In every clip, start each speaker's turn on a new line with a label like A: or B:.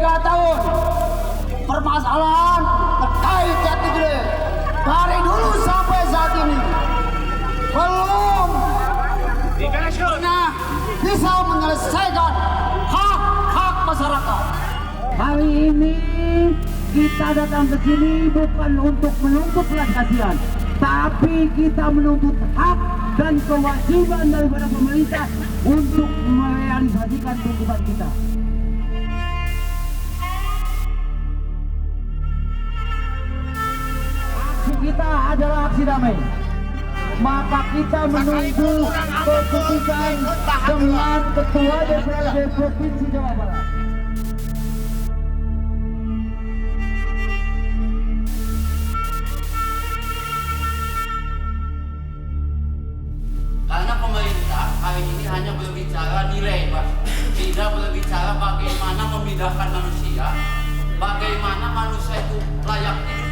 A: 3 tahun permasalahan terkait Jati Gede dari dulu sampai saat ini belum pernah bisa menyelesaikan hak-hak masyarakat.
B: Hari ini kita datang ke sini bukan untuk menuntut belas kasihan, tapi kita menuntut hak dan kewajiban daripada pemerintah untuk merealisasikan tuntutan kita. Aksi kita adalah aksi damai. Maka kita menunggu keputusan dengan Ketua DPRD Provinsi Jawa Barat.
C: Karena pemerintah hari ini hanya berbicara nilai, Pak. Tidak berbicara bagaimana memindahkan manusia, bagaimana manusia itu layak hidup.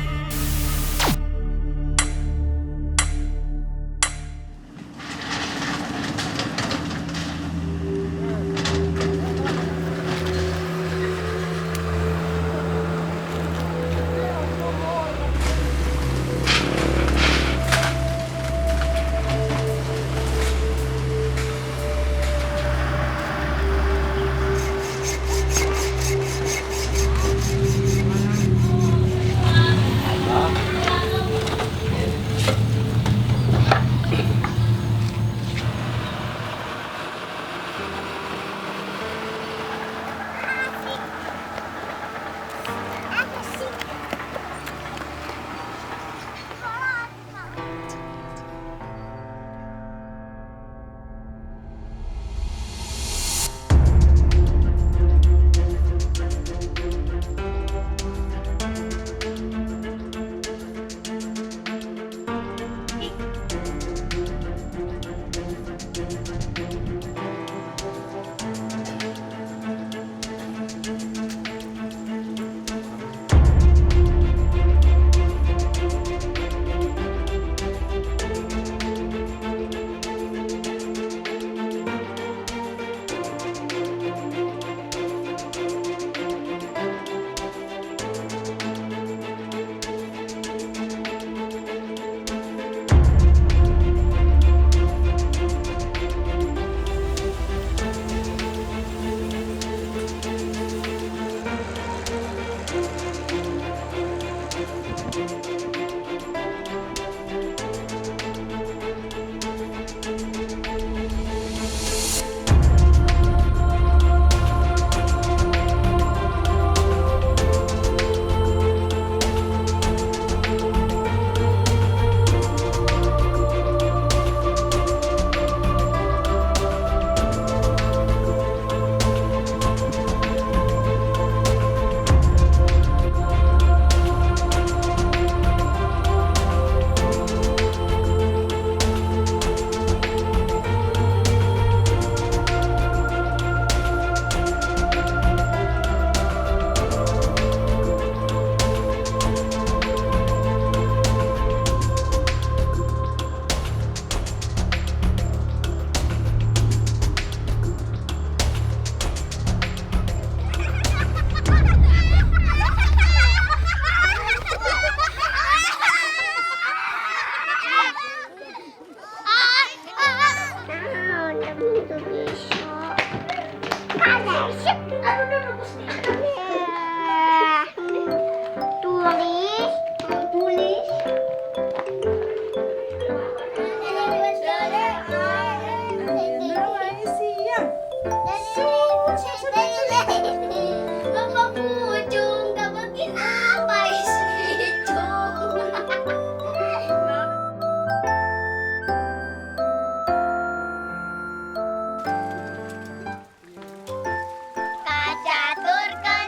D: Kaca turkan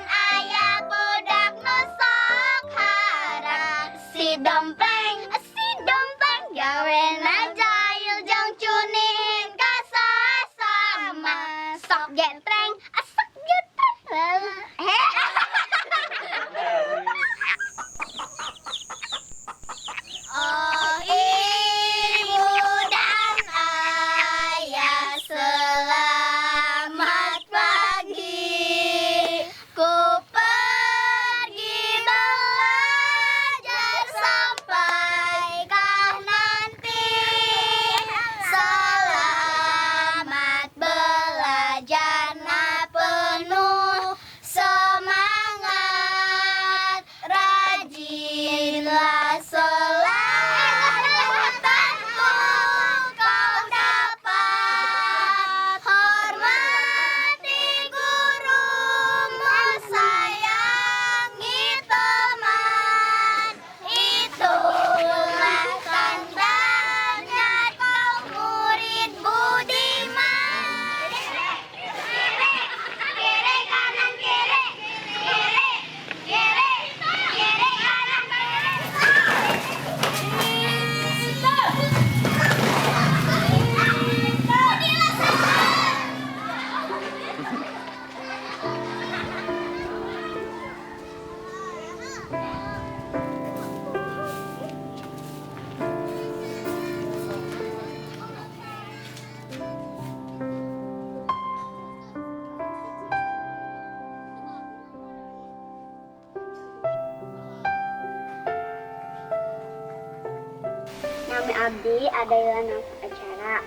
D: Abdi adalah nama acara.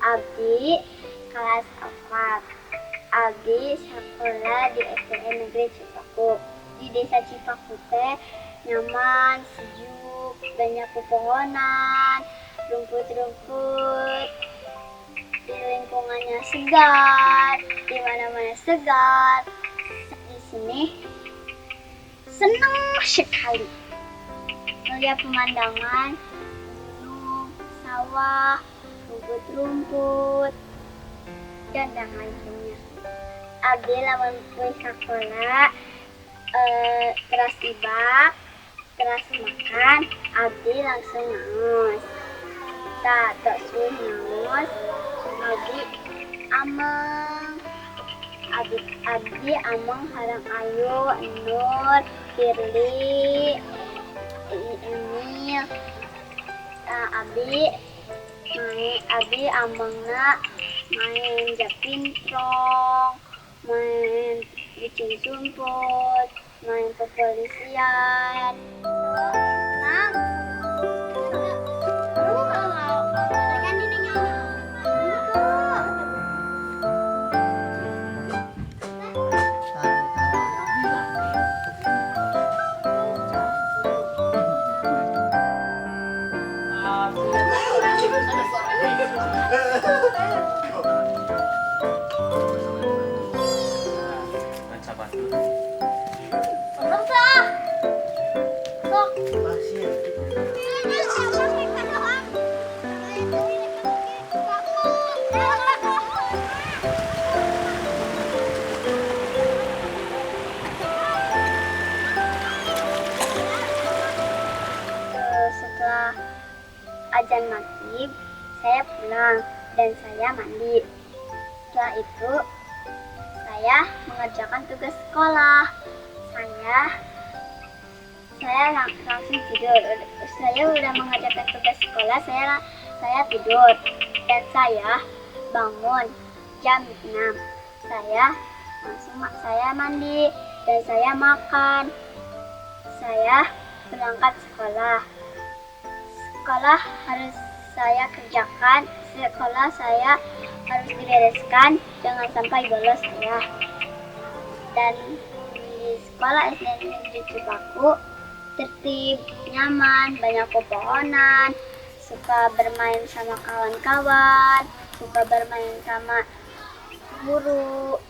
D: Abdi kelas 4. Abdi sekolah di SDN Negeri Cipaku. Di desa Cipaku teh nyaman, sejuk, banyak pepohonan, rumput-rumput, di lingkungannya segar, di mana-mana segar. Di sini senang sekali melihat pemandangan gunung, sawah, rumput-rumput, dan lainnya. Abdi lamun poe sekolah teras ibak, teras makan, abdi langsung ngaos. Tak suruh ngaos, abdi ameng. Abdi ameng harang ayu, Nur, Firly, Emil. Abdi amengna main japintrong, main bikin sumput, main kepolisian. Nang, kan ini setelah azan maghrib, saya pulang dan saya mandi. Setelah itu, saya mengerjakan tugas sekolah. Saya langsung tidur. Saya udah mengerjakan tugas sekolah, saya tidur. Dan saya bangun jam 6. Saya mandi dan saya makan. Saya berangkat sekolah. Sekolah harus saya kerjakan, sekolah saya harus dibereskan, jangan sampai bolos saya. Dan di sekolah SDN Negeri Cipaku tertib, nyaman, banyak pepohonan, suka bermain sama kawan-kawan, suka bermain sama guru.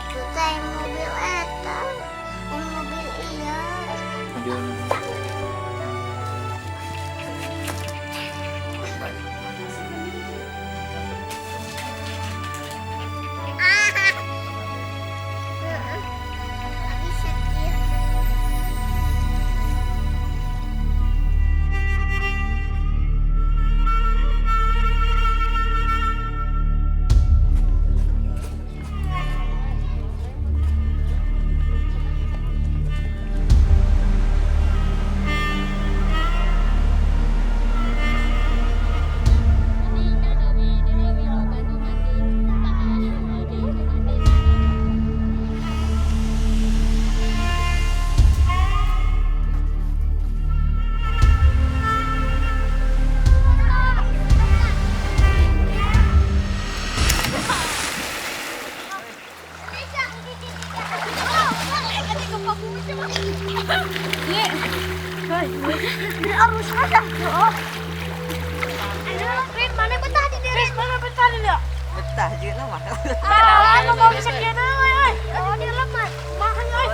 D: atuh teh mobil eta. Mobil iya. Bisa dia.
E: Betah juga mah.
D: Aku mau bisa dia euy. Oh, dia lemah. Makan euy.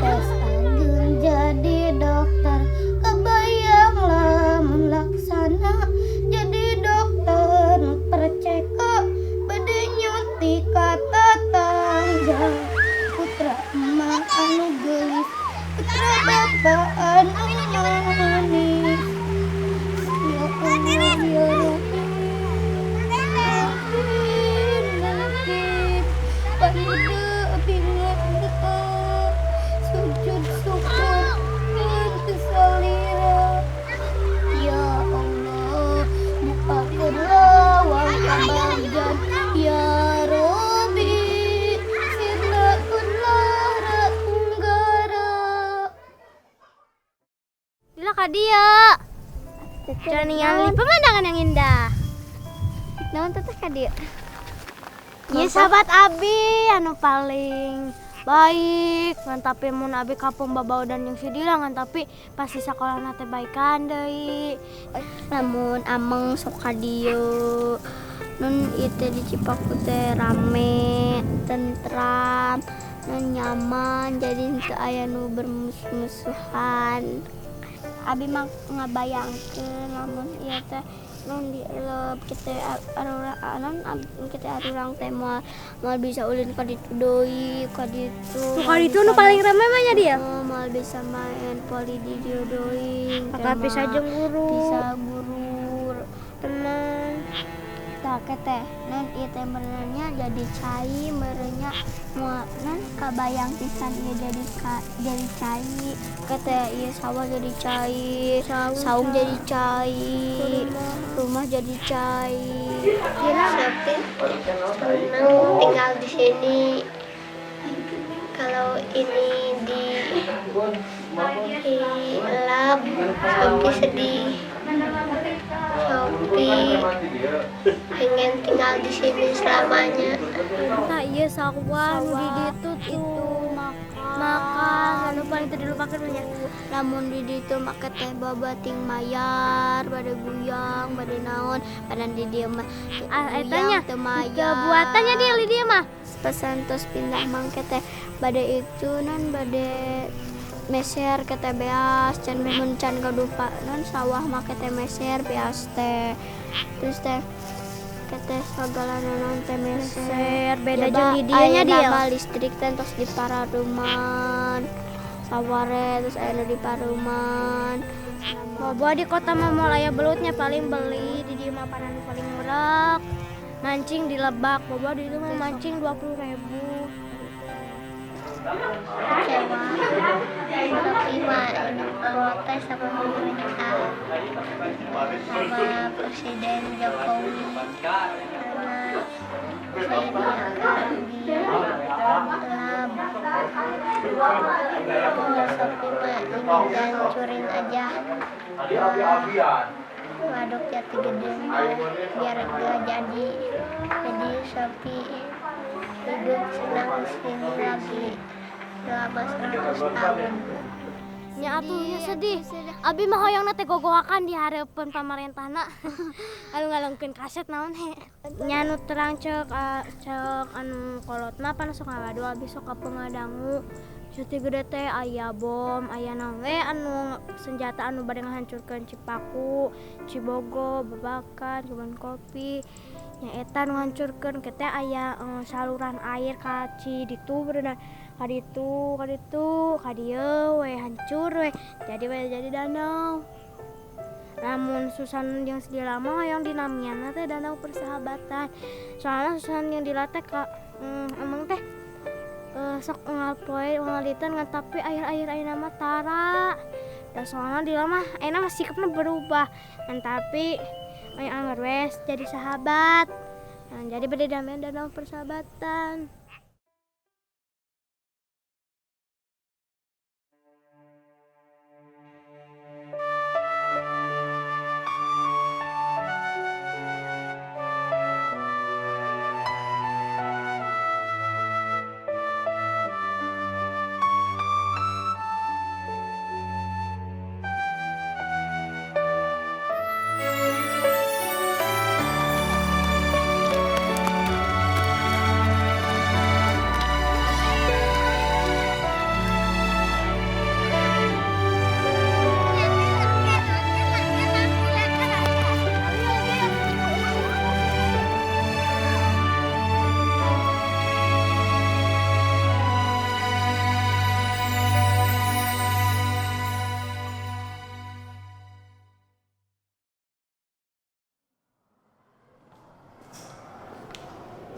D: Tersanjung jadi dokter, kebayang lamun laksana jadi dokter, perceka bade nyuti kata tangga, putra emak anu gelis, putra bapak anu manis. Ya Allah ya Rabbi, mungkin pandu sujud syukur dan salira. Ya Allah, bukakanlah wajah ya Rabbi, sirnakanlah ranggara. Bila kak dia jangan ningali pemandangan yang indah. Naon teteh kak dia? Ya sahabat Abi anu paling baik ngan tapi mun Abi kapung babau dan yang sidila ngan tapi pasti sekolah nate baikan deui. Lamun ameng sok ka dieu nun ieu di Cipaku teh rame, tentram, nun nyaman jadi teu aya nu bermusuh-musuhan. Abi mah ngabayangkeun lamun ieu teh nun dieleup kita arurang teh moal bisa ulin ka ditu deui ka ditu. Ka ditu nu paling rame mah nya dia. Moal bisa main poli di dieu deui. Tapi saja guru. Bisa guru teman. Tah teh nan ieu teh benernya jadi cai merenya moal nan kabayang pisan ieu jadi cai. Teh ieu sawah jadi cai, saung jadi cai, rumah jadi cai. Kira berarti senang tinggal di sini. Kalau ini di lab, Sopi sedih. Sopi pengen tinggal di sini selamanya. Nah iya sawah nu di ditu itu makan anu paling teu dilupakeun nya. Lamun di ditu make teh babating mayar, bade guyang, bade naon, padan di dieu mah eta nya teu mayar. Buatannya dia di dieu mah. Pesan tos pindah mangke teh bade itu non bade meser ke teh beas can mun can kadupa non sawah make teh meser beas teh. Terus teh kete segala naon teh meser beda jeung di dieu nya dia listrik teh tos di pararuman saware terus aya di pararuman. Bobo di kota mah moal aya belutnya paling beli di dieu mah panan paling murah. Mancing di Lebak, Bobo di itu mah mancing 20.000. Kecewa tapi mah protes sama pemerintah sama Presiden Jokowi karena saya akan di lab Sopi mah ini hancurin aja waduk Jati Gede biar gak jadi Sopi hidup senang di sini lagi selama 100 tahun. nya atuhnya sedih. Abi mah hoyong teh gogoakan di hareupeun pamarentahna. Ngalung-ngalungkeun kaset naon he. Nya nu terang cek anu kolot mah pan sok ngagadu abi sok kapengadangu. Cuti gede teh aya bom, aya naon we anu senjata anu bade ngahancurkeun Cipaku, Cibogo, Babakan, kebun kopi. Nya eta nu hancurkeun ke teh aya saluran air ka Ciditu berenang. Kaditu, kadieu we hancur we. Jadi danau. Namun susan yang sedih lama yang dinamianna teh danau persahabatan. Soalnya susan yang dilatih emang teh sok ngalpoe ngaliten ngan tapi air nama tara. Da soalnya di lama mah sikapna berubah. Ngan tapi anggar wes jadi sahabat. Nah, jadi berdamai danau persahabatan.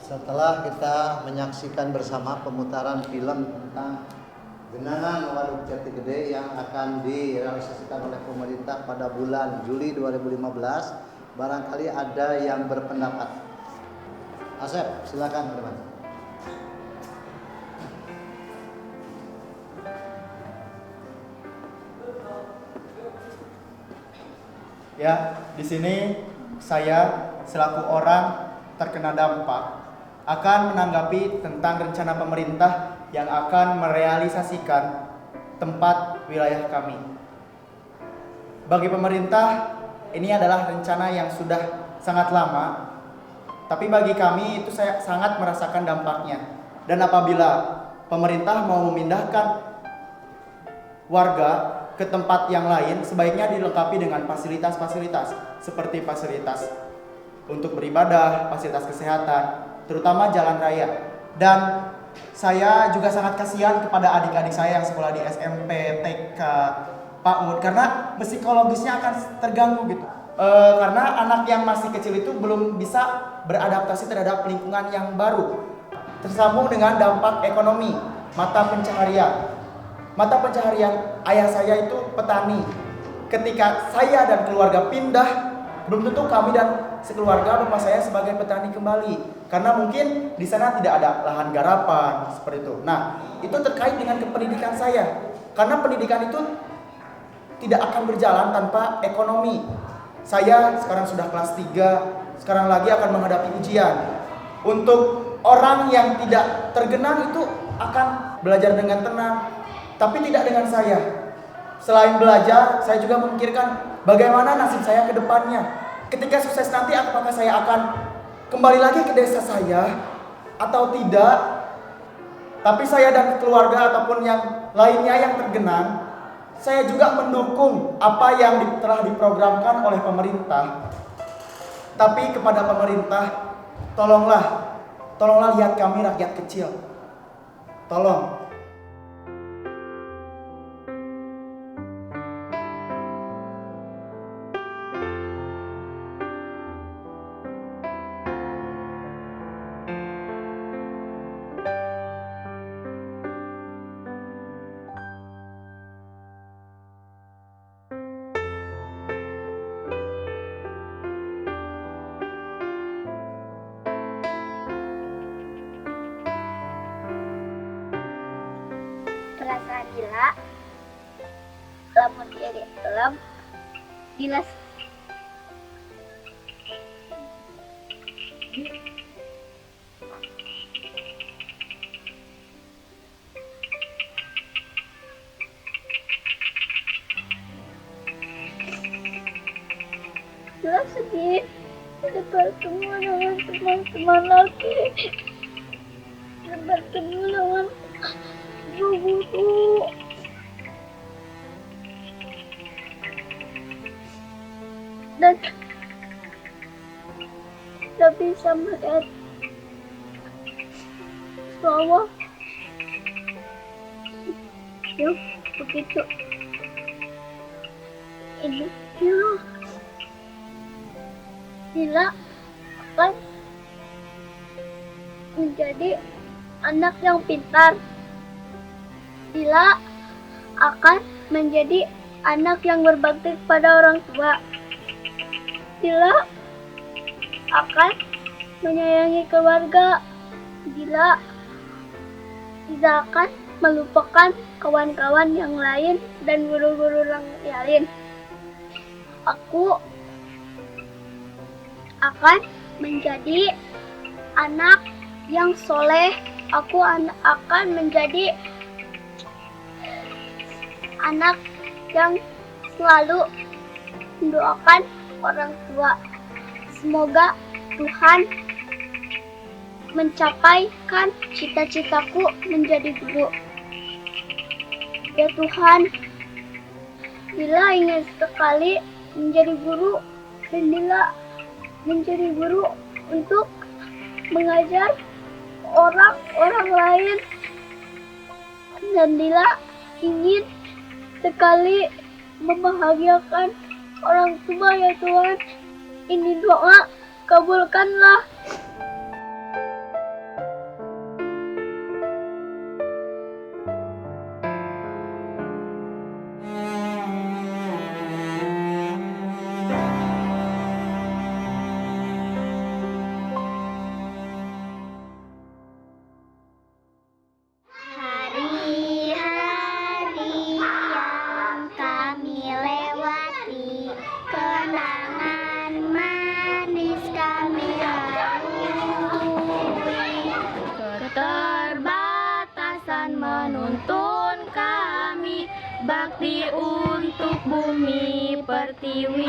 A: Setelah kita menyaksikan bersama pemutaran film tentang Genangan Waduk Jati Gede yang akan direalisasikan oleh pemerintah pada bulan Juli 2015, barangkali ada yang berpendapat. Asep, silakan teman.
E: Ya, di sini saya selaku orang terkena dampak akan menanggapi tentang rencana pemerintah yang akan merealisasikan tempat wilayah kami. Bagi pemerintah, ini adalah rencana yang sudah sangat lama, tapi bagi kami itu saya sangat merasakan dampaknya. Dan apabila pemerintah mau memindahkan warga ke tempat yang lain, sebaiknya dilengkapi dengan fasilitas-fasilitas seperti fasilitas untuk beribadah, fasilitas kesehatan, terutama jalan raya. Dan saya juga sangat kasihan kepada adik-adik saya yang sekolah di SMP, TK, PAUD, karena psikologisnya akan terganggu gitu. Karena anak yang masih kecil itu belum bisa beradaptasi terhadap lingkungan yang baru. Tersambung dengan dampak ekonomi, mata pencaharian. Mata pencaharian ayah saya itu petani. Ketika saya dan keluarga pindah, belum tentu kami dan sekeluarga bapak saya sebagai petani kembali, karena mungkin di sana tidak ada lahan garapan seperti itu. Nah, itu terkait dengan pendidikan saya, karena pendidikan itu tidak akan berjalan tanpa ekonomi. Saya sekarang sudah kelas 3, sekarang lagi akan menghadapi ujian. Untuk orang yang tidak tergenang itu akan belajar dengan tenang, tapi tidak dengan saya. Selain belajar, saya juga memikirkan bagaimana nasib saya ke depannya. Ketika sukses nanti, apakah saya akan kembali lagi ke desa saya atau tidak? Tapi saya dan keluarga ataupun yang lainnya yang tergenang, saya juga mendukung apa yang telah diprogramkan oleh pemerintah. Tapi kepada pemerintah, tolonglah lihat kami rakyat kecil. Tolong.
D: Perasaan gila lamun dia di alam dilas sedih tidak bertemu dengan teman-teman lagi, tidak bertemu dengan guru. Dan tidak bisa melihat bahwa yang begitu hidupnya Dila akan menjadi anak yang pintar. Dila akan menjadi anak yang berbakti kepada orang tua. Dila akan menyayangi keluarga. Dila tidak akan melupakan kawan-kawan yang lain dan guru-guru yang lain. Aku akan menjadi anak yang soleh. Aku akan menjadi anak yang selalu mendoakan orang tua. Semoga Tuhan mencapaikan cita-citaku menjadi guru. Ya Tuhan, Dila ingin sekali menjadi guru, dan Dila menjadi guru untuk mengajar orang-orang lain. Dan Dila ingin sekali membahagiakan orang tua ya Tuhan. Ini doa, kabulkanlah. Hari-hari yang kami lewati, kenangan manis kami lalui. Keterbatasan menuntun kami bakti untuk bumi pertiwi.